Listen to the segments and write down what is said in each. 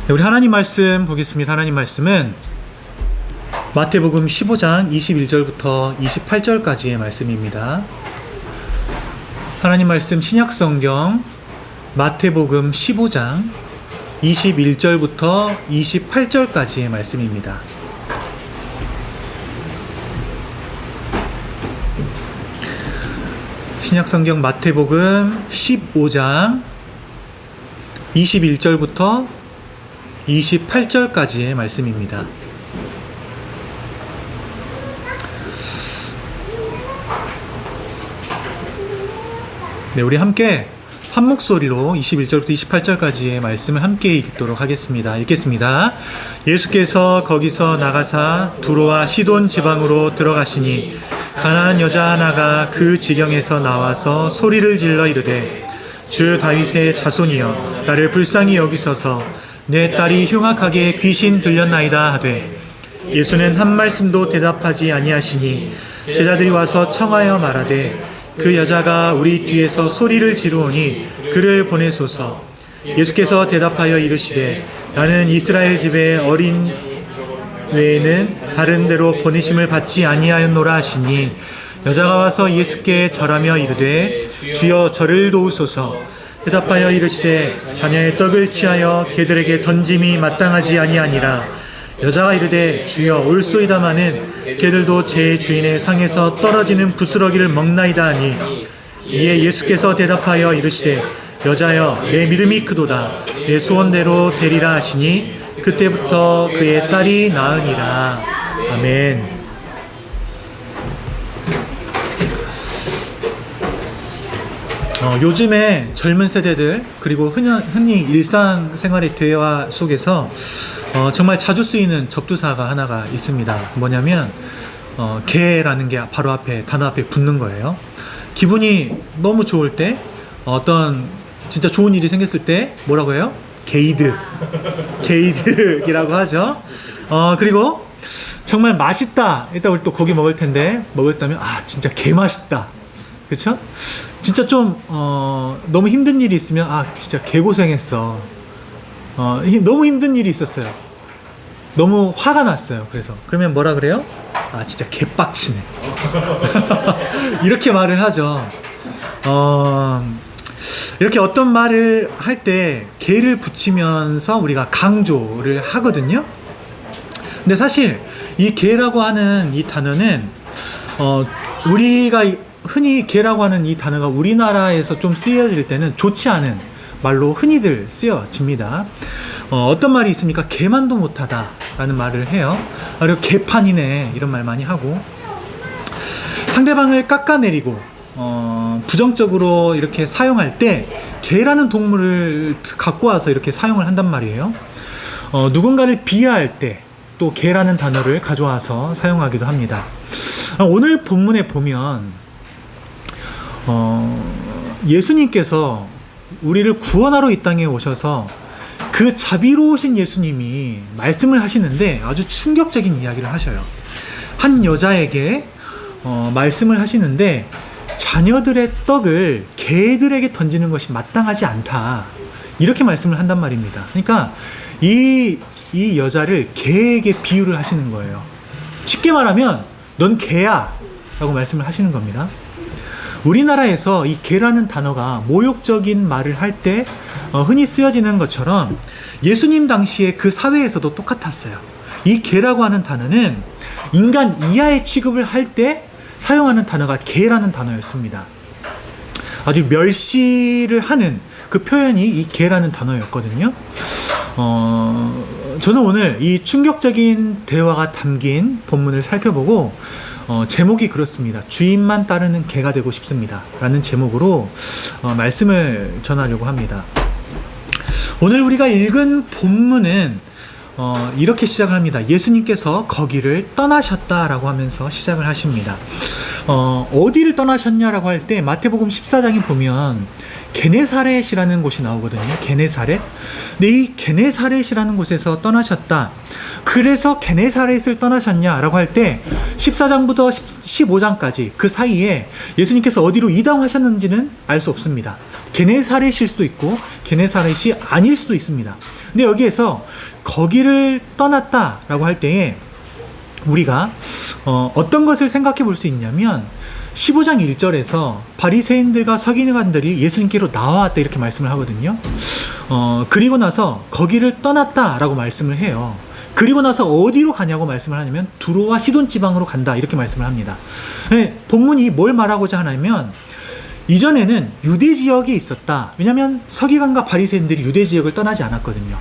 네, 우리 하나님 말씀 보겠습니다. 하나님 말씀은 마태복음 15장 21절부터 28절까지의 말씀입니다. 하나님 말씀 신약성경 마태복음 15장 21절부터 28절까지의 말씀입니다. 신약성경 마태복음 15장 21절부터 28절까지의 말씀입니다. 네, 우리 함께 한 목소리로 21절부터 28절까지의 말씀을 함께 읽도록 하겠습니다. 읽겠습니다. 예수께서 거기서 나가사 두로와 시돈 지방으로 들어가시니 가나안 여자 하나가 그 지경에서 나와서 소리를 질러 이르되 주 다윗의 자손이여 나를 불쌍히 여기소서 내 딸이 흉악하게 귀신 들렸나이다 하되 예수는 한 말씀도 대답하지 아니하시니 제자들이 와서 청하여 말하되 그 여자가 우리 뒤에서 소리를 지르오니 그를 보내소서. 예수께서 대답하여 이르시되 나는 이스라엘 집에 어린 외에는 다른 데로 보내심을 받지 아니하였노라 하시니 여자가 와서 예수께 절하며 이르되 주여 저를 도우소서. 대답하여 이르시되 자녀의 떡을 취하여 개들에게 던짐이 마땅하지 아니하니라. 여자가 이르되 주여 올소이다마는 개들도 제 주인의 상에서 떨어지는 부스러기를 먹나이다 하니 이에 예수께서 대답하여 이르시되 여자여 내 믿음이 크도다 내 소원대로 되리라 하시니 그때부터 그의 딸이 나으니라. 아멘. 요즘에 젊은 세대들 그리고 흔히 일상생활의 대화 속에서 정말 자주 쓰이는 접두사가 하나가 있습니다. 뭐냐면 개라는 게 바로 앞에 단어 앞에 붙는 거예요. 기분이 너무 좋을 때 어떤 진짜 좋은 일이 생겼을 때 뭐라고 해요? 게이득이라고 하죠. 그리고 정말 맛있다. 이따 우리 또 고기 먹을 텐데 먹었다면 진짜 개 맛있다. 그렇죠? 진짜 좀 너무 힘든 일이 있으면 진짜 개고생했어. 너무 힘든 일이 있었어요. 너무 화가 났어요. 그러면 뭐라 그래요? 진짜 개빡치네. 이렇게 말을 하죠. 이렇게 어떤 말을 할 때 개를 붙이면서 우리가 강조를 하거든요. 근데 사실 이 개라고 하는 이 단어는 우리가 흔히 개라고 하는 이 단어가 우리나라에서 좀 쓰여질 때는 좋지 않은 말로 흔히들 쓰여집니다. 어떤 말이 있습니까? 개만도 못하다 라는 말을 해요. 그리고 개판이네 이런 말 많이 하고 상대방을 깎아내리고 부정적으로 이렇게 사용할 때 개라는 동물을 갖고 와서 이렇게 사용을 한단 말이에요. 누군가를 비하할 때 또 개라는 단어를 가져와서 사용하기도 합니다. 오늘 본문에 보면 예수님께서 우리를 구원하러 이 땅에 오셔서 그 자비로우신 예수님이 말씀을 하시는데 아주 충격적인 이야기를 하셔요. 한 여자에게 말씀을 하시는데 자녀들의 떡을 개들에게 던지는 것이 마땅하지 않다. 이렇게 말씀을 한단 말입니다. 그러니까 이 여자를 개에게 비유를 하시는 거예요. 쉽게 말하면 넌 개야 라고 말씀을 하시는 겁니다. 우리나라에서 이 개라는 단어가 모욕적인 말을 할 때 흔히 쓰여지는 것처럼 예수님 당시에 그 사회에서도 똑같았어요. 이 개라고 하는 단어는 인간 이하의 취급을 할 때 사용하는 단어가 개라는 단어였습니다. 아주 멸시를 하는 그 표현이 이 개라는 단어였거든요. 저는 오늘 이 충격적인 대화가 담긴 본문을 살펴보고 제목이 그렇습니다. 주인만 따르는 개가 되고 싶습니다. 라는 제목으로 말씀을 전하려고 합니다. 오늘 우리가 읽은 본문은 이렇게 시작을 합니다. 예수님께서 거기를 떠나셨다라고 하면서 시작을 하십니다. 어디를 떠나셨냐라고 할 때 마태복음 14장에 보면 게네사렛이라는 곳이 나오거든요. 게네사렛. 근데 이 게네사렛이라는 곳에서 떠나셨다. 그래서 게네사렛을 떠나셨냐라고 할 때 14장부터 15장까지 그 사이에 예수님께서 어디로 이동하셨는지는 알 수 없습니다. 게네사렛일 수도 있고 게네사렛이 아닐 수도 있습니다. 근데 여기에서 거기를 떠났다라고 할 때에 우리가 어떤 것을 생각해 볼 수 있냐면 15장 1절에서 바리새인들과 서기관들이 예수님께로 나와왔다 이렇게 말씀을 하거든요. 그리고 나서 거기를 떠났다라고 말씀을 해요. 그리고 나서 어디로 가냐고 말씀을 하냐면 두로와 시돈 지방으로 간다 이렇게 말씀을 합니다. 본문이 뭘 말하고자 하냐면 이전에는 유대 지역에 있었다. 왜냐하면 서기관과 바리새인들이 유대 지역을 떠나지 않았거든요.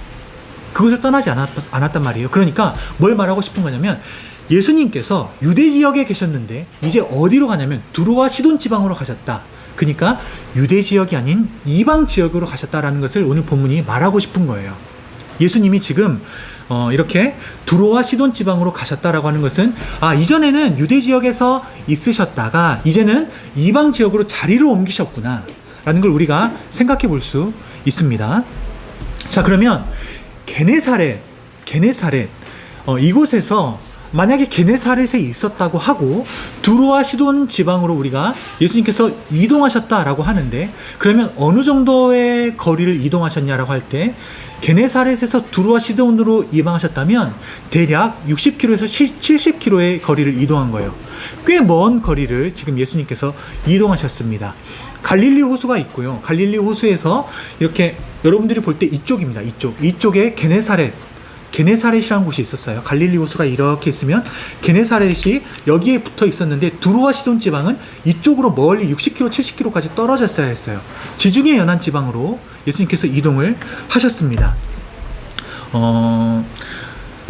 그곳을 떠나지 않았단 말이에요. 그러니까 뭘 말하고 싶은 거냐면 예수님께서 유대 지역에 계셨는데 이제 어디로 가냐면 두로와 시돈 지방으로 가셨다. 그러니까 유대 지역이 아닌 이방 지역으로 가셨다라는 것을 오늘 본문이 말하고 싶은 거예요. 예수님이 지금 이렇게 두로와 시돈 지방으로 가셨다라고 하는 것은 이전에는 유대 지역에서 있으셨다가 이제는 이방 지역으로 자리를 옮기셨구나 라는 걸 우리가 생각해 볼 수 있습니다. 자, 그러면 게네사렛 이곳에서 만약에 게네사렛에 있었다고 하고 두로와 시돈 지방으로 우리가 예수님께서 이동하셨다라고 하는데 그러면 어느 정도의 거리를 이동하셨냐라고 할 때 게네사렛에서 두로와 시돈으로 이방하셨다면 대략 60km에서 70km의 거리를 이동한 거예요. 꽤 먼 거리를 지금 예수님께서 이동하셨습니다. 갈릴리 호수가 있고요. 갈릴리 호수에서 이렇게 여러분들이 볼 때 이쪽입니다. 이쪽에 게네사렛이라는 곳이 있었어요. 갈릴리 호수가 이렇게 있으면 게네사렛이 여기에 붙어 있었는데 두로와 시돈 지방은 이쪽으로 멀리 60km, 70km까지 떨어졌어야 했어요. 지중해 연안 지방으로 예수님께서 이동을 하셨습니다.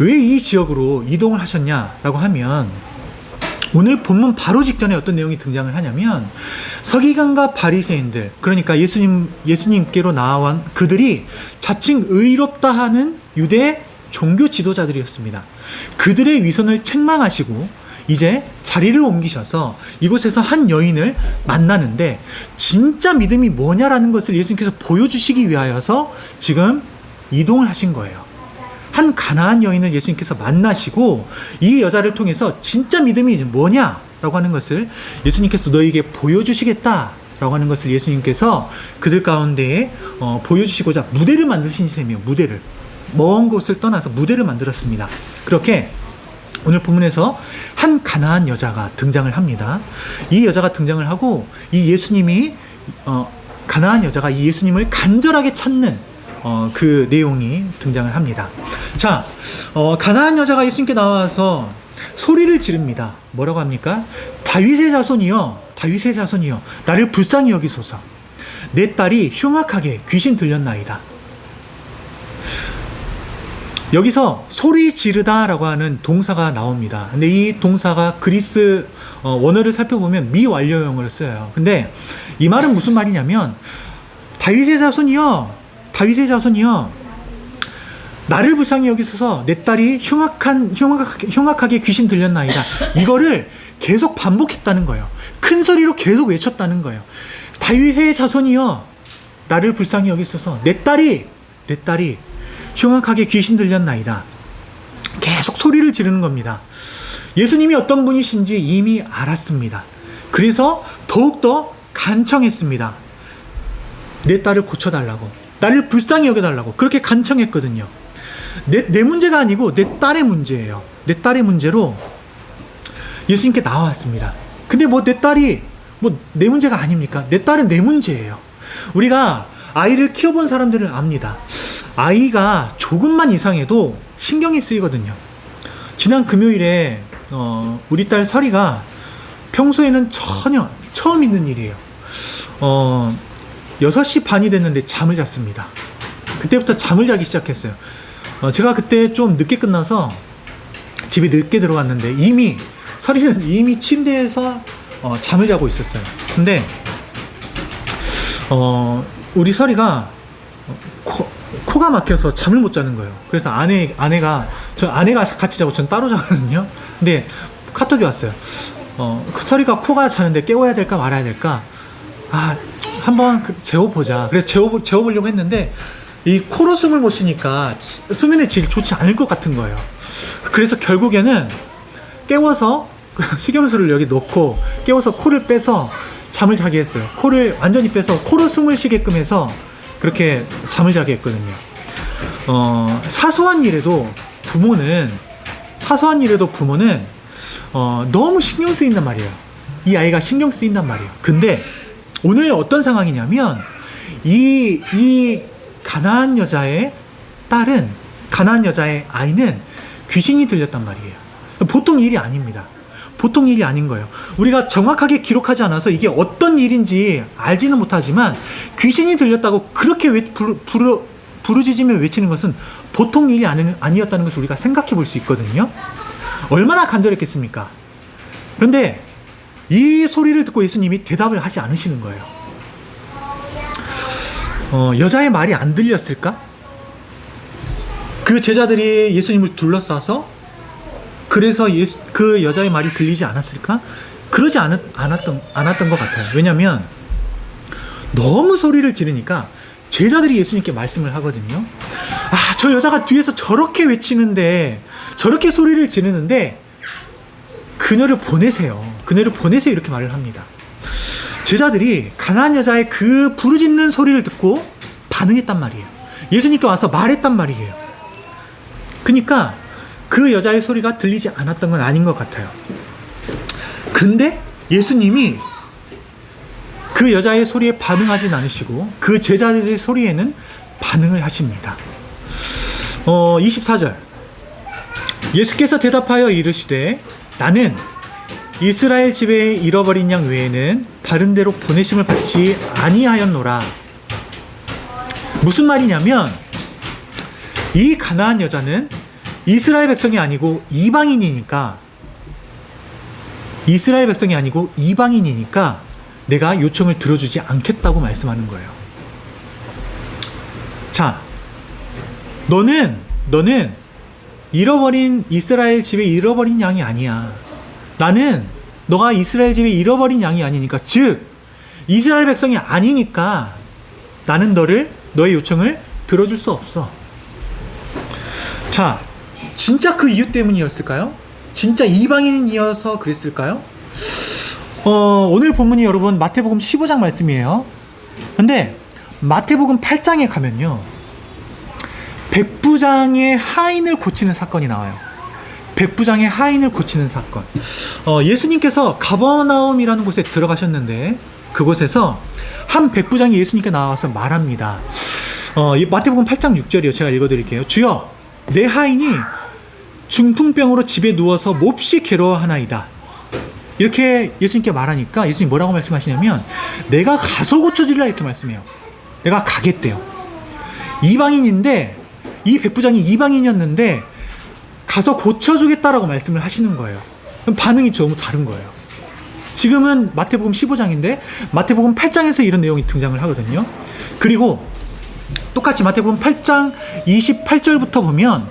왜 이 지역으로 이동을 하셨냐라고 하면 오늘 본문 바로 직전에 어떤 내용이 등장을 하냐면 서기관과 바리새인들, 그러니까 예수님께로 나온 그들이 자칭 의롭다 하는 유대 종교 지도자들이었습니다. 그들의 위선을 책망하시고 이제 자리를 옮기셔서 이곳에서 한 여인을 만나는데 진짜 믿음이 뭐냐라는 것을 예수님께서 보여주시기 위하여서 지금 이동을 하신 거예요. 한 가나안 여인을 예수님께서 만나시고 이 여자를 통해서 진짜 믿음이 뭐냐라고 하는 것을 예수님께서 너에게 보여주시겠다라고 하는 것을 예수님께서 그들 가운데에 보여주시고자 무대를 만드신 셈이에요. 무대를. 먼 곳을 떠나서 무대를 만들었습니다. 그렇게 오늘 본문에서 한 가나안 여자가 등장을 합니다. 이 여자가 등장을 하고 이 예수님이 가나안 여자가 이 예수님을 간절하게 찾는 그 내용이 등장을 합니다. 자, 가나안 여자가 예수님께 나와서 소리를 지릅니다. 뭐라고 합니까? 다윗의 자손이여 나를 불쌍히 여기소서. 내 딸이 흉악하게 귀신 들렸나이다. 여기서 소리 지르다라고 하는 동사가 나옵니다. 근데 이 동사가 그리스 원어를 살펴보면 미완료형으로 쓰여요. 근데 이 말은 무슨 말이냐면 다윗의 자손이여 나를 불쌍히 여기소서. 내 딸이 흉악하게 귀신 들렸나이다. 이거를 계속 반복했다는 거예요. 큰 소리로 계속 외쳤다는 거예요. 다윗의 자손이여 나를 불쌍히 여기소서. 내 딸이 흉악하게 귀신 들렸나이다. 계속 소리를 지르는 겁니다. 예수님이 어떤 분이신지 이미 알았습니다. 그래서 더욱더 간청했습니다. 내 딸을 고쳐달라고, 나를 불쌍히 여겨달라고 그렇게 간청했거든요. 내 문제가 아니고 내 딸의 문제예요. 내 딸의 문제로 예수님께 나왔습니다. 근데 내 딸이 내 문제가 아닙니까? 내 딸은 내 문제예요. 우리가 아이를 키워본 사람들은 압니다. 아이가 조금만 이상해도 신경이 쓰이거든요. 지난 금요일에 우리 딸 설이가 평소에는 전혀 처음 있는 일이에요. 6시 반이 됐는데 잠을 잤습니다. 그때부터 잠을 자기 시작했어요. 제가 그때 좀 늦게 끝나서 집에 늦게 들어갔는데 설이는 이미 침대에서 잠을 자고 있었어요. 근데 우리 설이가 코가 막혀서 잠을 못 자는 거예요. 그래서 아내가 같이 자고 전 따로 자거든요. 근데 카톡이 왔어요. 설이가 코가 자는데 깨워야 될까 말아야 될까? 한번 재워보자. 그래서 재워보려고 했는데 이 코로 숨을 못 쉬니까 수면의 질이 좋지 않을 것 같은 거예요. 그래서 결국에는 깨워서 식염수를 여기 넣고 깨워서 코를 빼서 잠을 자게 했어요. 코를 완전히 빼서 코로 숨을 쉬게끔 해서 그렇게 잠을 자게 했거든요. 사소한 일에도 부모는 너무 신경 쓰인단 말이에요. 이 아이가 신경 쓰인단 말이에요. 근데 오늘 어떤 상황이냐면 이 가나안 여자의 아이는 귀신이 들렸단 말이에요. 보통 일이 아닙니다. 보통 일이 아닌 거예요. 우리가 정확하게 기록하지 않아서 이게 어떤 일인지 알지는 못하지만 귀신이 들렸다고 그렇게 부르짖으며 외치는 것은 보통 일이 아니었다는 것을 우리가 생각해 볼 수 있거든요. 얼마나 간절했겠습니까? 그런데 이 소리를 듣고 예수님이 대답을 하지 않으시는 거예요. 여자의 말이 안 들렸을까? 그 제자들이 예수님을 둘러싸서 그래서 그 여자의 말이 들리지 않았을까? 그러지 않았던 것 같아요. 왜냐하면 너무 소리를 지르니까 제자들이 예수님께 말씀을 하거든요. 저 여자가 뒤에서 저렇게 외치는데, 저렇게 소리를 지르는데 그녀를 보내세요. 이렇게 말을 합니다. 제자들이 가나안 여자의 그 부르짖는 소리를 듣고 반응했단 말이에요. 예수님께 와서 말했단 말이에요. 그러니까 그 여자의 소리가 들리지 않았던 건 아닌 것 같아요. 근데 예수님이 그 여자의 소리에 반응하진 않으시고 그 제자들의 소리에는 반응을 하십니다. 24절 예수께서 대답하여 이르시되 나는 이스라엘 집에 잃어버린 양 외에는 다른 데로 보내심을 받지 아니하였노라. 무슨 말이냐면 이 가나안 여자는 이스라엘 백성이 아니고 이방인이니까 내가 요청을 들어주지 않겠다고 말씀하는 거예요. 자, 너는 잃어버린 이스라엘 집에 잃어버린 양이 아니야. 너가 이스라엘 집에 잃어버린 양이 아니니까, 즉 이스라엘 백성이 아니니까 나는 너의 요청을 들어줄 수 없어. 자, 진짜 그 이유 때문이었을까요? 진짜 이방인이어서 그랬을까요? 오늘 본문이 여러분 마태복음 15장 말씀이에요. 근데 마태복음 8장에 가면요, 백부장의 하인을 고치는 사건이 나와요. 백부장의 하인을 고치는 사건. 예수님께서 가버나움이라는 곳에 들어가셨는데 그곳에서 한 백부장이 예수님께 나와서 말합니다. 마태복음 8장 6절이요. 제가 읽어드릴게요. 주여, 내 하인이 중풍병으로 집에 누워서 몹시 괴로워하나이다. 이렇게 예수님께 말하니까 예수님 뭐라고 말씀하시냐면 내가 가서 고쳐주리라 이렇게 말씀해요. 내가 가겠대요. 이방인인데, 이 백부장이 이방인이었는데 가서 고쳐주겠다라고 말씀을 하시는 거예요. 그럼 반응이 너무 다른 거예요. 지금은 마태복음 15장인데 마태복음 8장에서 이런 내용이 등장을 하거든요. 그리고 똑같이 마태복음 8장 28절부터 보면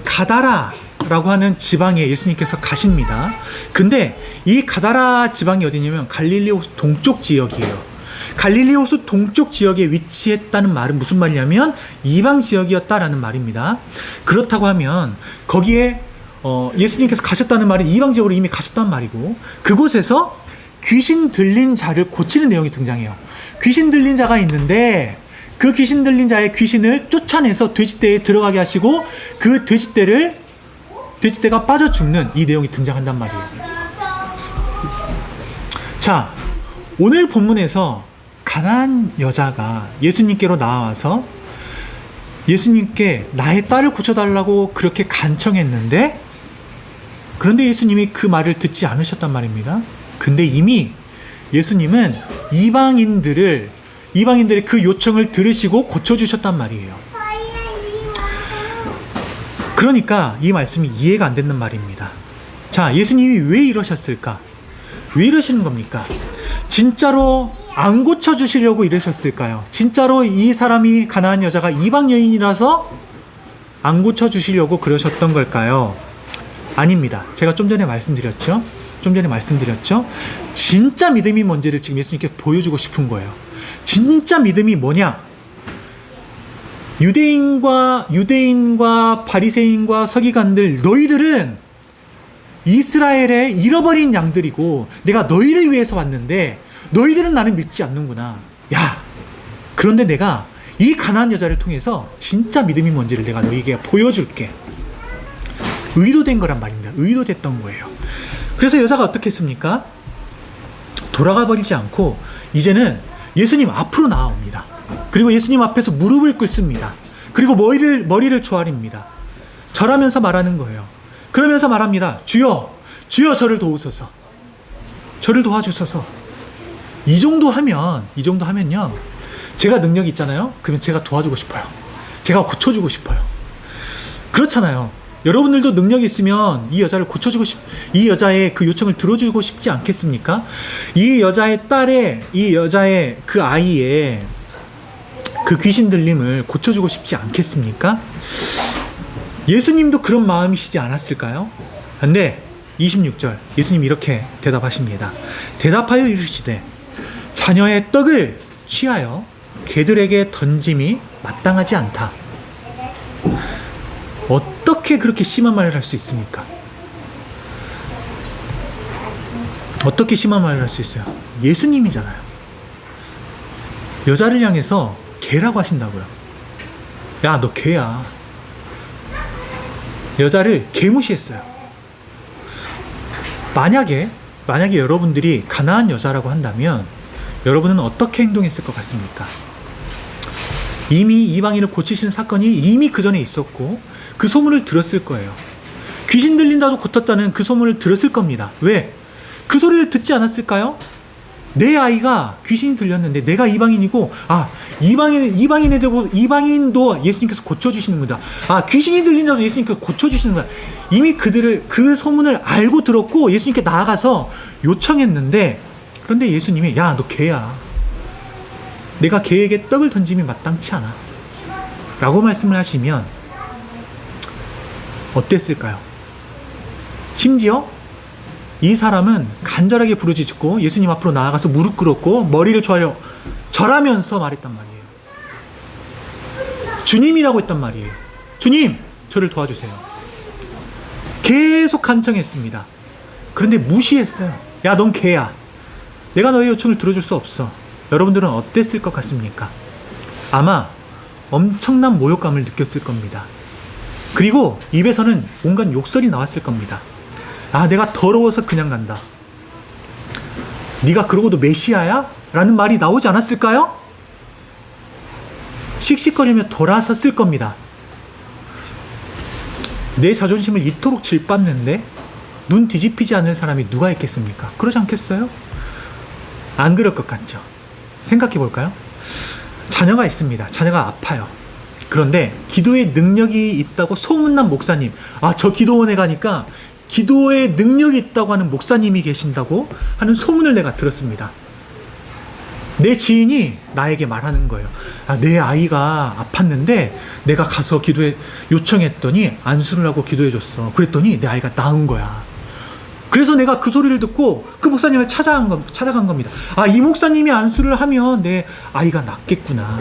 가다라라고 하는 지방에 예수님께서 가십니다. 근데 이 가다라 지방이 어디냐면 갈릴리 호수 동쪽 지역이에요. 갈릴리 호수 동쪽 지역에 위치했다는 말은 무슨 말이냐면 이방 지역이었다라는 말입니다. 그렇다고 하면 거기에 예수님께서 가셨다는 말은 이방 지역으로 이미 가셨단 말이고, 그곳에서 귀신 들린 자를 고치는 내용이 등장해요. 귀신 들린 자가 있는데 그 귀신 들린 자의 귀신을 쫓아내서 돼지떼에 들어가게 하시고 그 돼지떼가 빠져 죽는 이 내용이 등장한단 말이에요. 자, 오늘 본문에서 가나안 여자가 예수님께로 나와서 예수님께 나의 딸을 고쳐달라고 그렇게 간청했는데, 그런데 예수님이 그 말을 듣지 않으셨단 말입니다. 근데 이미 예수님은 이방인들의 그 요청을 들으시고 고쳐주셨단 말이에요. 그러니까 이 말씀이 이해가 안 되는 말입니다. 자, 예수님이 왜 이러셨을까? 왜 이러시는 겁니까? 진짜로 안 고쳐주시려고 이러셨을까요? 진짜로 이 사람이, 가나안 여자가 이방 여인이라서 안 고쳐주시려고 그러셨던 걸까요? 아닙니다. 제가 좀 전에 말씀드렸죠? 진짜 믿음이 뭔지를 지금 예수님께 보여주고 싶은 거예요. 진짜 믿음이 뭐냐? 유대인과 바리새인과 서기관들, 너희들은 이스라엘의 잃어버린 양들이고 내가 너희를 위해서 왔는데 너희들은 나를 믿지 않는구나. 야, 그런데 내가 이 가나안 여자를 통해서 진짜 믿음이 뭔지를 내가 너희에게 보여줄게. 의도된 거란 말입니다. 의도됐던 거예요. 그래서 여자가 어떻게 했습니까? 돌아가 버리지 않고 이제는 예수님 앞으로 나아옵니다. 그리고 예수님 앞에서 무릎을 꿇습니다. 그리고 머리를 조아립니다. 절하면서 말하는 거예요. 그러면서 말합니다. 주여, 주여 저를 도우소서. 저를 도와주소서. 이 정도 하면요. 제가 능력이 있잖아요. 그러면 제가 도와주고 싶어요. 제가 고쳐주고 싶어요. 그렇잖아요. 여러분들도 능력이 있으면 이 여자의 그 요청을 들어주고 싶지 않겠습니까? 이 여자의 그 아이의 그 귀신 들림을 고쳐주고 싶지 않겠습니까? 예수님도 그런 마음이시지 않았을까요? 근데 26절 예수님이 이렇게 대답하십니다. 대답하여 이르시되 자녀의 떡을 취하여 개들에게 던짐이 마땅하지 않다. 어떻게 그렇게 심한 말을 할 수 있습니까? 어떻게 심한 말을 할 수 있어요? 예수님이잖아요. 여자를 향해서 개라고 하신다고요. 야, 너 개야. 여자를 개무시했어요. 만약에 여러분들이 가나안 여자라고 한다면 여러분은 어떻게 행동했을 것 같습니까? 이미 이방인을 고치시는 사건이 이미 그 전에 있었고 그 소문을 들었을 거예요. 귀신 들린다도 고쳤다는 그 소문을 들었을 겁니다. 왜? 그 소리를 듣지 않았을까요? 내 아이가 귀신이 들렸는데 내가 이방인이고 이방인도 예수님께서 고쳐주시는 거다. 귀신이 들린다도 예수님께서 고쳐주시는 거다. 이미 그 소문을 알고 들었고 예수님께 나아가서 요청했는데 그런데 예수님이 야, 너 개야. 내가 개에게 떡을 던짐이 마땅치 않아. 라고 말씀을 하시면 어땠을까요? 심지어 이 사람은 간절하게 부르짖고 예수님 앞으로 나아가서 무릎 꿇었고 머리를 절하면서 말했단 말이에요. 주님이라고 했단 말이에요. 주님, 저를 도와주세요. 계속 간청했습니다. 그런데 무시했어요. 야, 넌 개야. 내가 너의 요청을 들어줄 수 없어. 여러분들은 어땠을 것 같습니까? 아마 엄청난 모욕감을 느꼈을 겁니다. 그리고 입에서는 온갖 욕설이 나왔을 겁니다. 내가 더러워서 그냥 간다. 네가 그러고도 메시아야? 라는 말이 나오지 않았을까요? 씩씩거리며 돌아섰을 겁니다. 내 자존심을 이토록 질밟는데 눈 뒤집히지 않을 사람이 누가 있겠습니까? 그러지 않겠어요? 안 그럴 것 같죠? 생각해 볼까요? 자녀가 있습니다. 자녀가 아파요. 그런데 기도의 능력이 있다고 소문난 목사님, 저 기도원에 가니까 기도에 능력이 있다고 하는 목사님이 계신다고 하는 소문을 내가 들었습니다. 내 지인이 나에게 말하는 거예요. 내 아이가 아팠는데 내가 가서 요청했더니 안수를 하고 기도해줬어. 그랬더니 내 아이가 나은 거야. 그래서 내가 그 소리를 듣고 그 목사님을 찾아간 겁니다. 이 목사님이 안수를 하면 내 아이가 낫겠구나.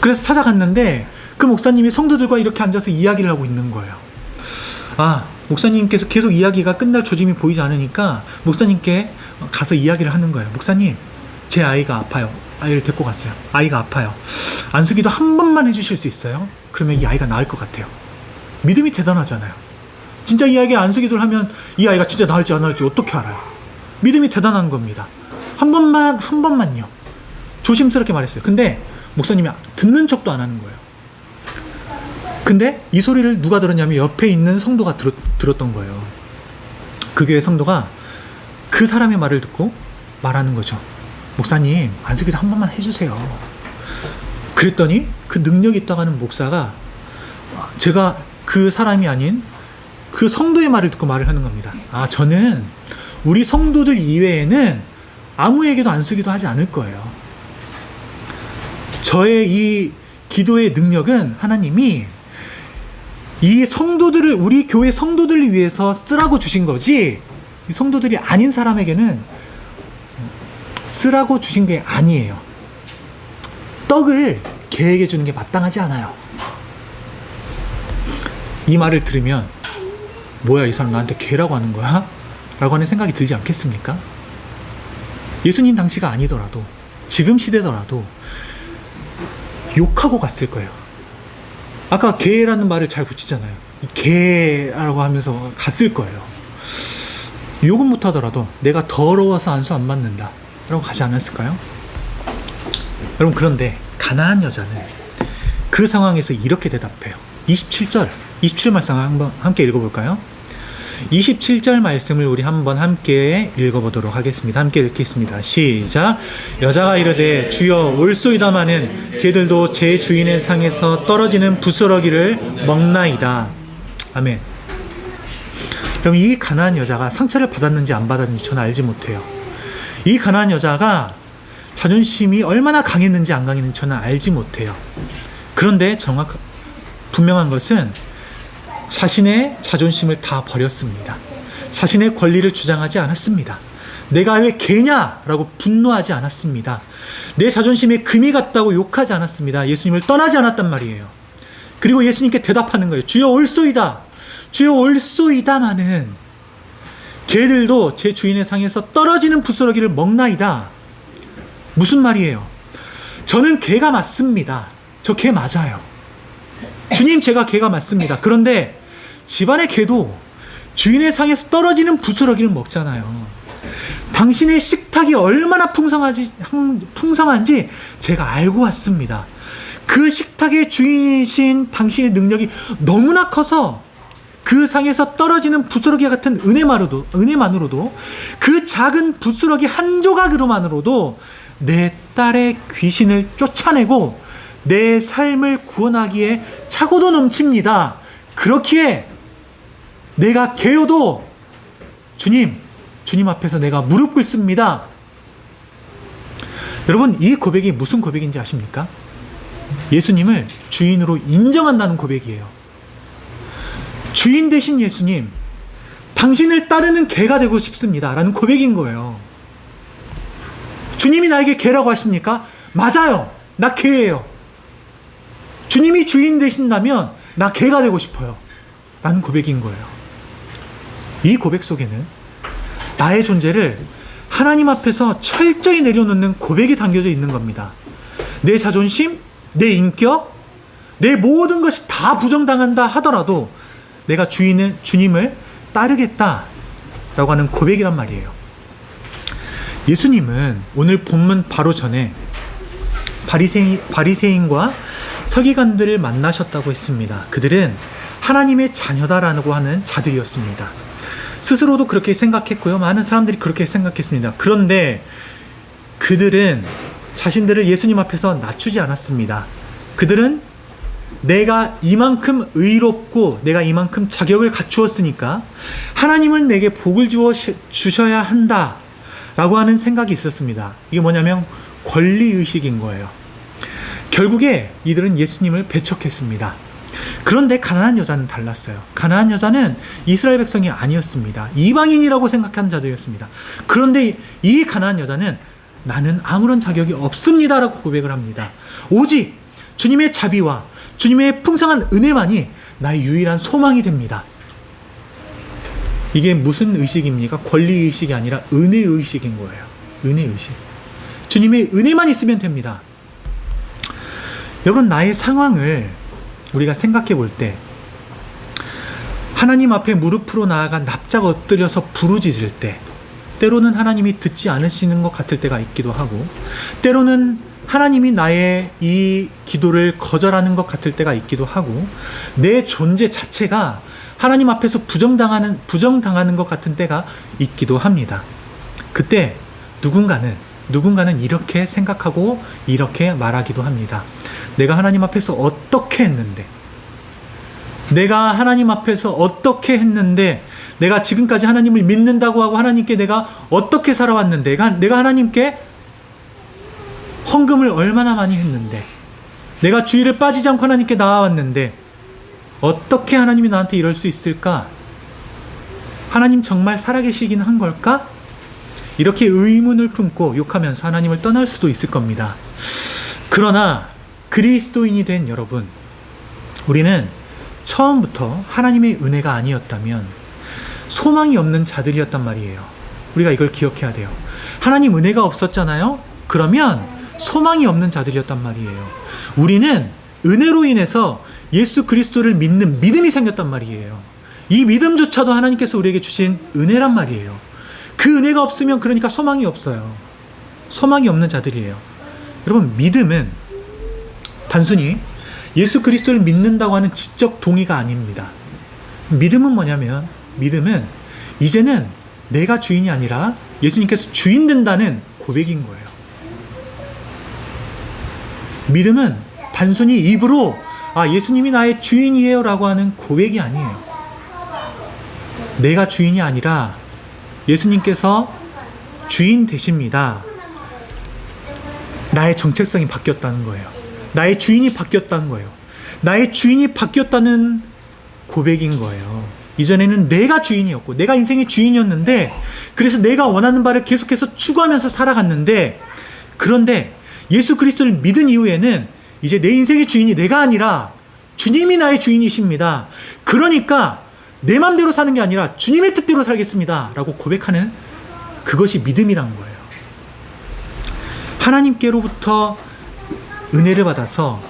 그래서 찾아갔는데 그 목사님이 성도들과 이렇게 앉아서 이야기를 하고 있는 거예요. 목사님께서 계속 이야기가 끝날 조짐이 보이지 않으니까 목사님께 가서 이야기를 하는 거예요. 목사님, 제 아이가 아파요. 아이를 데리고 갔어요. 아이가 아파요. 안수기도 한 번만 해주실 수 있어요? 그러면 이 아이가 나을 것 같아요. 믿음이 대단하잖아요. 진짜 이 아이에게 안수기도를 하면 이 아이가 진짜 나을지 안 나을지 어떻게 알아요? 믿음이 대단한 겁니다. 한 번만요. 조심스럽게 말했어요. 근데 목사님이 듣는 척도 안 하는 거예요. 근데 이 소리를 누가 들었냐면 옆에 있는 성도가 들었던 거예요. 그 교회 성도가 그 사람의 말을 듣고 말하는 거죠. 목사님, 안수기도 한 번만 해주세요. 그랬더니 그 능력이 있다고 하는 목사가 제가 그 사람이 아닌 그 성도의 말을 듣고 말을 하는 겁니다. 저는 우리 성도들 이외에는 아무에게도 안수기도 하지 않을 거예요. 저의 이 기도의 능력은 하나님이 이 성도들을, 우리 교회 성도들을 위해서 쓰라고 주신 거지, 이 성도들이 아닌 사람에게는 쓰라고 주신 게 아니에요. 떡을 개에게 주는 게 마땅하지 않아요. 이 말을 들으면 뭐야, 이 사람 나한테 개라고 하는 거야? 라고 하는 생각이 들지 않겠습니까? 예수님 당시가 아니더라도, 지금 시대더라도 욕하고 갔을 거예요. 아까 개라는 말을 잘 붙이잖아요. 개라고 하면서 갔을 거예요. 욕은 못하더라도 내가 더러워서 안수 안 받는다 라고 가지 않았을까요? 여러분, 그런데 가나안 여자는 그 상황에서 이렇게 대답해요. 27절 말씀 한번 함께 읽어볼까요? 27절 말씀을 우리 한번 함께 읽어보도록 하겠습니다. 함께 읽겠습니다. 시작. 여자가 이르되 주여 올소이다마는 개들도 제 주인의 상에서 떨어지는 부스러기를 먹나이다. 아멘. 그럼 이 가나안 여자가 상처를 받았는지 안 받았는지 저는 알지 못해요. 이 가나안 여자가 자존심이 얼마나 강했는지 안 강했는지 저는 알지 못해요. 그런데 분명한 것은 자신의 자존심을 다 버렸습니다. 자신의 권리를 주장하지 않았습니다. 내가 왜 개냐라고 분노하지 않았습니다. 내 자존심에 금이 갔다고 욕하지 않았습니다. 예수님을 떠나지 않았단 말이에요. 그리고 예수님께 대답하는 거예요. 주여 올소이다. 주여 올소이다마는 개들도 제 주인의 상에서 떨어지는 부스러기를 먹나이다. 무슨 말이에요? 저는 개가 맞습니다. 저 개 맞아요. 주님, 제가 개가 맞습니다. 그런데 집안의 개도 주인의 상에서 떨어지는 부스러기를 먹잖아요. 당신의 식탁이 얼마나 풍성한지 제가 알고 왔습니다. 그 식탁의 주인이신 당신의 능력이 너무나 커서 그 상에서 떨어지는 부스러기 같은 은혜만으로도 그 작은 부스러기 한 조각으로만으로도 내 딸의 귀신을 쫓아내고 내 삶을 구원하기에 차고도 넘칩니다. 그렇기에 내가 개여도 주님 앞에서 내가 무릎 꿇습니다. 여러분, 이 고백이 무슨 고백인지 아십니까? 예수님을 주인으로 인정한다는 고백이에요. 주인 되신 예수님, 당신을 따르는 개가 되고 싶습니다 라는 고백인 거예요. 주님이 나에게 개라고 하십니까? 맞아요. 나 개예요. 주님이 주인 되신다면 나 개가 되고 싶어요 라는 고백인 거예요. 이 고백 속에는 나의 존재를 하나님 앞에서 철저히 내려놓는 고백이 담겨져 있는 겁니다. 내 자존심, 내 인격, 내 모든 것이 다 부정당한다 하더라도 내가 주님을 따르겠다 라고 하는 고백이란 말이에요. 예수님은 오늘 본문 바로 전에 바리새인과 서기관들을 만나셨다고 했습니다. 그들은 하나님의 자녀다라고 하는 자들이었습니다. 스스로도 그렇게 생각했고요. 많은 사람들이 그렇게 생각했습니다. 그런데 그들은 자신들을 예수님 앞에서 낮추지 않았습니다. 그들은 내가 이만큼 의롭고 내가 이만큼 자격을 갖추었으니까 하나님은 내게 복을 주셔야 한다 라고 하는 생각이 있었습니다. 이게 뭐냐면 권리의식인 거예요. 결국에 이들은 예수님을 배척했습니다. 그런데 가나안 여자는 달랐어요. 가나안 여자는 이스라엘 백성이 아니었습니다. 이방인이라고 생각한 자들이었습니다. 그런데 이 가나안 여자는 나는 아무런 자격이 없습니다 라고 고백을 합니다. 오직 주님의 자비와 주님의 풍성한 은혜만이 나의 유일한 소망이 됩니다. 이게 무슨 의식입니까? 권리의식이 아니라 은혜의식인 거예요. 은혜의식. 주님의 은혜만 있으면 됩니다. 여러분, 나의 상황을 우리가 생각해 볼 때 하나님 앞에 무릎으로 나아가 납작 엎드려서 부르짖을 때 때로는 하나님이 듣지 않으시는 것 같을 때가 있기도 하고 때로는 하나님이 나의 이 기도를 거절하는 것 같을 때가 있기도 하고 내 존재 자체가 하나님 앞에서 부정당하는 것 같은 때가 있기도 합니다. 그때 누군가는 이렇게 생각하고 이렇게 말하기도 합니다. 내가 하나님 앞에서 어떻게 했는데 내가 지금까지 하나님을 믿는다고 하고 하나님께 내가 어떻게 살아왔는데 내가 하나님께 헌금을 얼마나 많이 했는데 내가 주일을 빠지지 않고 하나님께 나아왔는데 어떻게 하나님이 나한테 이럴 수 있을까? 하나님 정말 살아계시긴 한 걸까? 이렇게 의문을 품고 욕하면서 하나님을 떠날 수도 있을 겁니다. 그러나 그리스도인이 된 여러분, 우리는 처음부터 하나님의 은혜가 아니었다면 소망이 없는 자들이었단 말이에요. 우리가 이걸 기억해야 돼요. 하나님 은혜가 없었잖아요? 그러면 소망이 없는 자들이었단 말이에요. 우리는 은혜로 인해서 예수 그리스도를 믿는 믿음이 생겼단 말이에요. 이 믿음조차도 하나님께서 우리에게 주신 은혜란 말이에요. 그 은혜가 없으면 그러니까 소망이 없어요. 소망이 없는 자들이에요. 여러분, 믿음은 단순히 예수 그리스도를 믿는다고 하는 지적 동의가 아닙니다. 믿음은 뭐냐면, 믿음은 이제는 내가 주인이 아니라 예수님께서 주인 된다는 고백인 거예요. 믿음은 단순히 입으로 예수님이 나의 주인이에요 라고 하는 고백이 아니에요. 내가 주인이 아니라 예수님께서 주인 되십니다. 나의 정체성이 바뀌었다는 거예요. 나의 주인이 바뀌었다는 거예요. 나의 주인이 바뀌었다는 고백인 거예요. 이전에는 내가 주인이었고 내가 인생의 주인이었는데, 그래서 내가 원하는 바를 계속해서 추구하면서 살아갔는데, 그런데 예수 그리스도를 믿은 이후에는 이제 내 인생의 주인이 내가 아니라 주님이 나의 주인이십니다. 그러니까 내 맘대로 사는 게 아니라 주님의 뜻대로 살겠습니다 라고 고백하는 그것이 믿음이란 거예요. 하나님께로부터 은혜를 받아서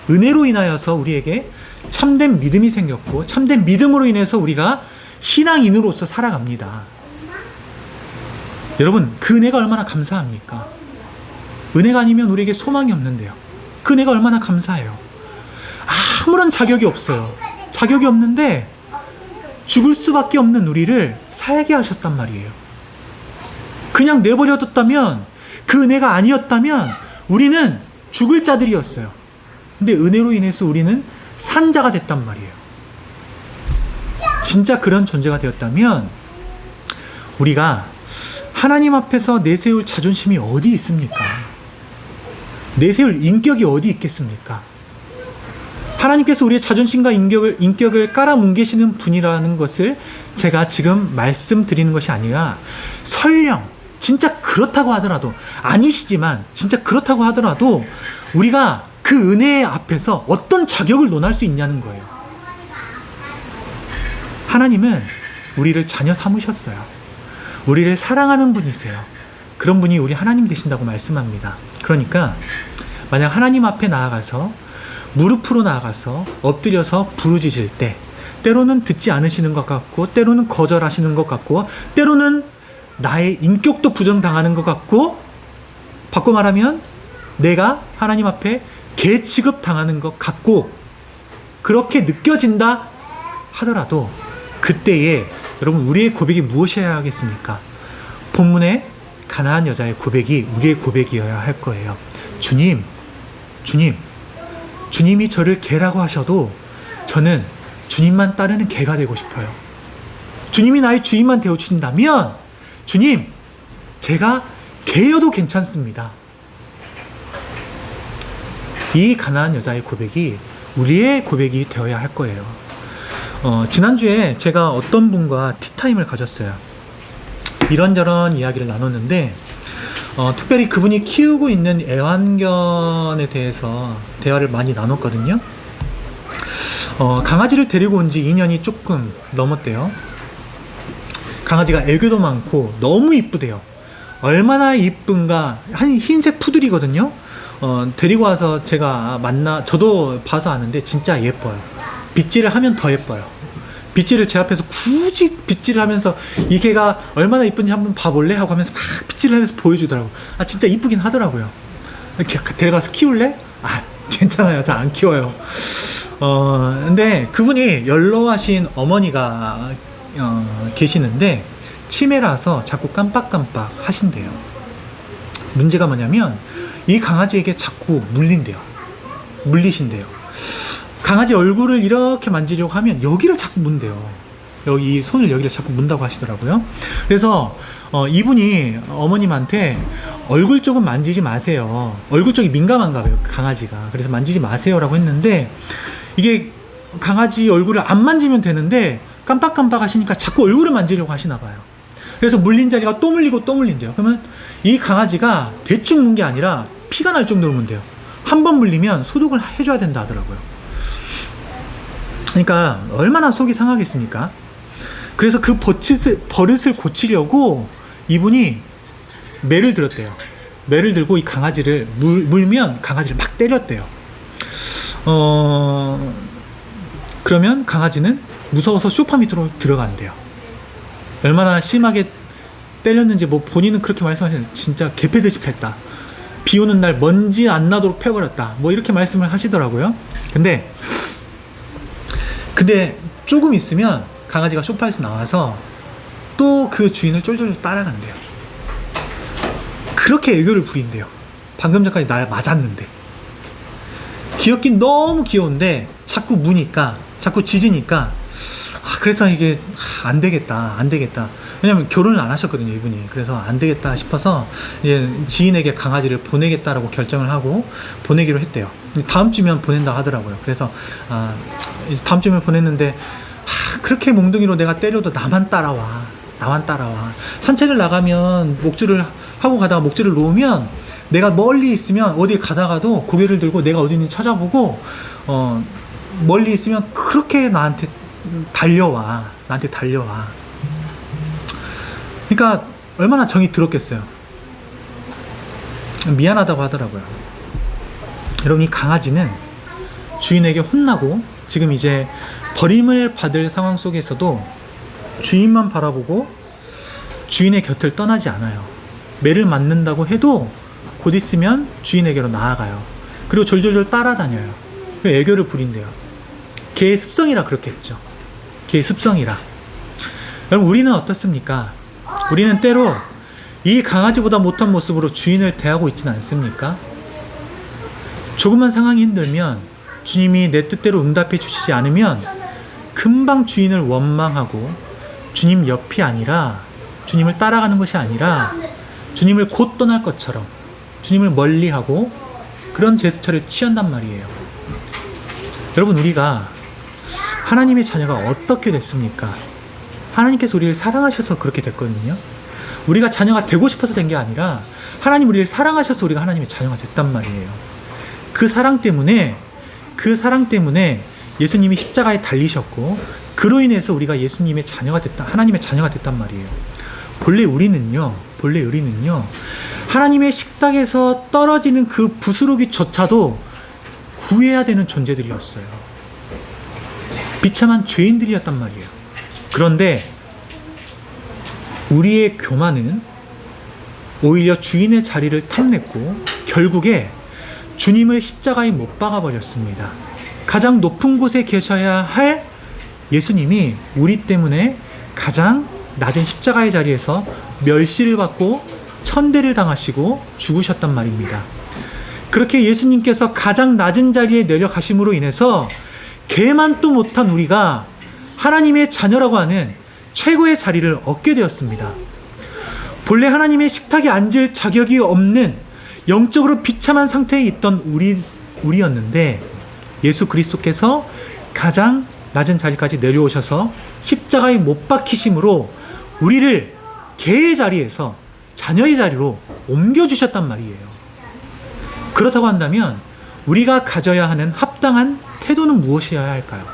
은혜로 인하여서 우리에게 참된 믿음이 생겼고, 참된 믿음으로 인해서 우리가 신앙인으로서 살아갑니다. 여러분, 그 은혜가 얼마나 감사합니까? 은혜가 아니면 우리에게 소망이 없는데요. 그 은혜가 얼마나 감사해요. 아무런 자격이 없어요. 자격이 없는데 죽을 수밖에 없는 우리를 살게 하셨단 말이에요. 그냥 내버려뒀다면, 그 은혜가 아니었다면 우리는 죽을 자들이었어요. 근데 은혜로 인해서 우리는 산 자가 됐단 말이에요. 진짜 그런 존재가 되었다면 우리가 하나님 앞에서 내세울 자존심이 어디 있습니까? 내세울 인격이 어디 있겠습니까? 하나님께서 우리의 자존심과 인격을 깔아뭉개시는 분이라는 것을 제가 지금 말씀드리는 것이 아니라, 설령 진짜 그렇다고 하더라도, 아니시지만 진짜 그렇다고 하더라도 우리가 그 은혜 앞에서 어떤 자격을 논할 수 있냐는 거예요. 하나님은 우리를 자녀 삼으셨어요. 우리를 사랑하는 분이세요. 그런 분이 우리 하나님 되신다고 말씀합니다. 그러니까 만약 하나님 앞에 나아가서, 무릎으로 나아가서 엎드려서 부르짖을 때, 때로는 듣지 않으시는 것 같고, 때로는 거절하시는 것 같고, 때로는 나의 인격도 부정당하는 것 같고, 바꿔 말하면 내가 하나님 앞에 개 취급당하는 것 같고, 그렇게 느껴진다 하더라도 그때에 여러분, 우리의 고백이 무엇이어야 하겠습니까? 본문의 가나안 여자의 고백이 우리의 고백이어야 할 거예요. 주님이 저를 개라고 하셔도 저는 주님만 따르는 개가 되고 싶어요. 주님이 나의 주인만 되어주신다면, 주님, 제가 개여도 괜찮습니다. 이 가나안 여자의 고백이 우리의 고백이 되어야 할 거예요. 지난주에 제가 어떤 분과 티타임을 가졌어요. 이런저런 이야기를 나눴는데, 특별히 그분이 키우고 있는 애완견에 대해서 대화를 많이 나눴거든요. 강아지를 데리고 온 지 2년이 조금 넘었대요. 강아지가 애교도 많고 너무 이쁘대요. 얼마나 이쁜가. 흰색 푸들이거든요. 데리고 와서 제가 저도 봐서 아는데 진짜 예뻐요. 빗질을 하면 더 예뻐요. 빗질을 제 앞에서 굳이 빗질을 하면서 이 개가 얼마나 이쁜지 한번 봐볼래? 하고 하면서 막 빗질을 하면서 보여주더라고. 진짜 이쁘긴 하더라고요. 이렇게 데려가서 키울래? 괜찮아요. 잘 안 키워요. 근데 그분이 연로하신 어머니가 계시는데 치매라서 자꾸 깜빡깜빡 하신대요. 문제가 뭐냐면 이 강아지에게 자꾸 물리신대요. 강아지 얼굴을 이렇게 만지려고 하면 여기를 자꾸 문대요. 여기 손을 여기를 자꾸 문다고 하시더라고요. 그래서 이분이 어머님한테 얼굴 쪽은 만지지 마세요. 얼굴 쪽이 민감한가 봐요, 강아지가. 그래서 만지지 마세요 라고 했는데, 이게 강아지 얼굴을 안 만지면 되는데 깜빡깜빡 하시니까 자꾸 얼굴을 만지려고 하시나 봐요. 그래서 물린 자리가 또 물린대요. 그러면 이 강아지가 대충 문 게 아니라 피가 날 정도로 문대요. 한 번 물리면 소독을 해줘야 된다 하더라고요. 그러니까 얼마나 속이 상하겠습니까? 그래서 그 버릇을 고치려고 이분이 매를 들었대요. 매를 들고 이 강아지를 물면 강아지를 막 때렸대요. 그러면 강아지는 무서워서 소파 밑으로 들어간대요. 얼마나 심하게 때렸는지 뭐 본인은 그렇게 말씀하시는, 진짜 개패듯이 팼다. 비 오는 날 먼지 안 나도록 패버렸다. 뭐 이렇게 말씀을 하시더라고요. 근데 조금 있으면 강아지가 소파에서 나와서 또 그 주인을 쫄쫄 따라간대요. 그렇게 애교를 부린대요. 방금 전까지 날 맞았는데. 귀엽긴 너무 귀여운데 자꾸 무니까, 자꾸 짖으니까 그래서 이게 안 되겠다. 왜냐면 결혼을 안 하셨거든요, 이분이. 그래서 안 되겠다 싶어서 이제 지인에게 강아지를 보내겠다라고 결정을 하고 보내기로 했대요. 다음 주면 보낸다 하더라고요. 그래서 다음 주면 보냈는데 그렇게 몽둥이로 내가 때려도 나만 따라와. 산책을 나가면 목줄을 하고 가다가 목줄을 놓으면 내가 멀리 있으면 어딜 가다가도 고개를 들고 내가 어디 있는지 찾아보고 멀리 있으면 그렇게 나한테 달려와. 그러니까 얼마나 정이 들었겠어요. 미안하다고 하더라고요. 여러분, 이 강아지는 주인에게 혼나고 지금 이제 버림을 받을 상황 속에서도 주인만 바라보고 주인의 곁을 떠나지 않아요. 매를 맞는다고 해도 곧 있으면 주인에게로 나아가요. 그리고 졸졸졸 따라다녀요. 애교를 부린대요. 개의 습성이라 그렇겠죠. 개의 습성이라. 여러분, 우리는 어떻습니까? 우리는 때로 이 강아지보다 못한 모습으로 주인을 대하고 있지는 않습니까? 조금만 상황이 힘들면 주님이 내 뜻대로 응답해 주시지 않으면 금방 주인을 원망하고 주님 옆이 아니라, 주님을 따라가는 것이 아니라 주님을 곧 떠날 것처럼 주님을 멀리하고 그런 제스처를 취한단 말이에요. 여러분, 우리가 하나님의 자녀가 어떻게 됐습니까? 하나님께서 우리를 사랑하셔서 그렇게 됐거든요. 우리가 자녀가 되고 싶어서 된 게 아니라 하나님 우리를 사랑하셔서 우리가 하나님의 자녀가 됐단 말이에요. 그 사랑 때문에 예수님이 십자가에 달리셨고 그로 인해서 우리가 예수님의 자녀가 됐다, 하나님의 자녀가 됐단 말이에요. 본래 우리는요 하나님의 식탁에서 떨어지는 그 부스러기조차도 구해야 되는 존재들이었어요. 비참한 죄인들이었단 말이에요. 그런데 우리의 교만은 오히려 주인의 자리를 탐냈고 결국에 주님을 십자가에 못 박아버렸습니다. 가장 높은 곳에 계셔야 할 예수님이 우리 때문에 가장 낮은 십자가의 자리에서 멸시를 받고 천대를 당하시고 죽으셨단 말입니다. 그렇게 예수님께서 가장 낮은 자리에 내려가심으로 인해서 개만도 못한 우리가 하나님의 자녀라고 하는 최고의 자리를 얻게 되었습니다. 본래 하나님의 식탁에 앉을 자격이 없는 영적으로 비참한 상태에 있던 우리였는데 예수 그리스도께서 가장 낮은 자리까지 내려오셔서 십자가에 못 박히심으로 우리를 개의 자리에서 자녀의 자리로 옮겨주셨단 말이에요. 그렇다고 한다면 우리가 가져야 하는 합당한 태도는 무엇이어야 할까요?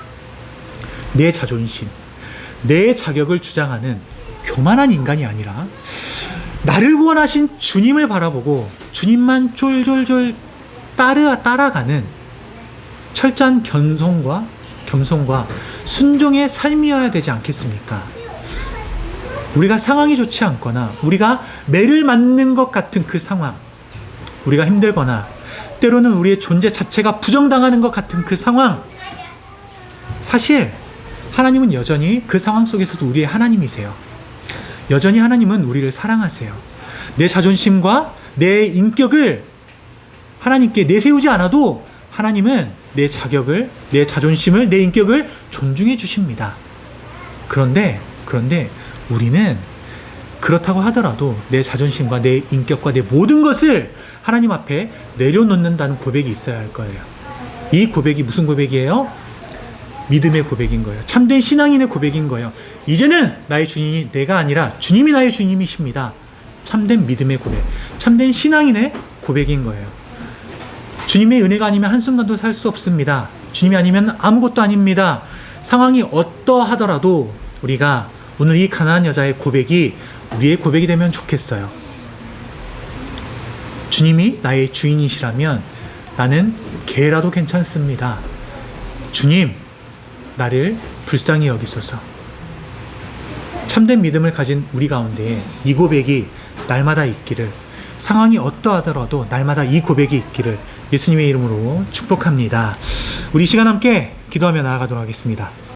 내 자존심, 내 자격을 주장하는 교만한 인간이 아니라 나를 구원하신 주님을 바라보고 주님만 쫄쫄쫄 따라가는 철저한 겸손과 순종의 삶이어야 되지 않겠습니까? 우리가 상황이 좋지 않거나 우리가 매를 맞는 것 같은 그 상황, 우리가 힘들거나 때로는 우리의 존재 자체가 부정당하는 것 같은 그 상황, 사실 하나님은 여전히 그 상황 속에서도 우리의 하나님이세요. 여전히 하나님은 우리를 사랑하세요. 내 자존심과 내 인격을 하나님께 내세우지 않아도 하나님은 내 자격을, 내 자존심을, 내 인격을 존중해 주십니다. 그런데 우리는 그렇다고 하더라도 내 자존심과 내 인격과 내 모든 것을 하나님 앞에 내려놓는다는 고백이 있어야 할 거예요. 이 고백이 무슨 고백이에요? 믿음의 고백인 거예요. 참된 신앙인의 고백인 거예요. 이제는 나의 주인이 내가 아니라 주님이 나의 주님이십니다. 참된 믿음의 고백, 참된 신앙인의 고백인 거예요. 주님의 은혜가 아니면 한순간도 살 수 없습니다. 주님이 아니면 아무것도 아닙니다. 상황이 어떠하더라도 우리가 오늘 이 가난한 여자의 고백이 우리의 고백이 되면 좋겠어요. 주님이 나의 주인이시라면 나는 개라도 괜찮습니다. 주님, 나를 불쌍히 여기소서. 참된 믿음을 가진 우리 가운데 이 고백이 날마다 있기를, 상황이 어떠하더라도 날마다 이 고백이 있기를 예수님의 이름으로 축복합니다. 우리 시간 함께 기도하며 나아가도록 하겠습니다.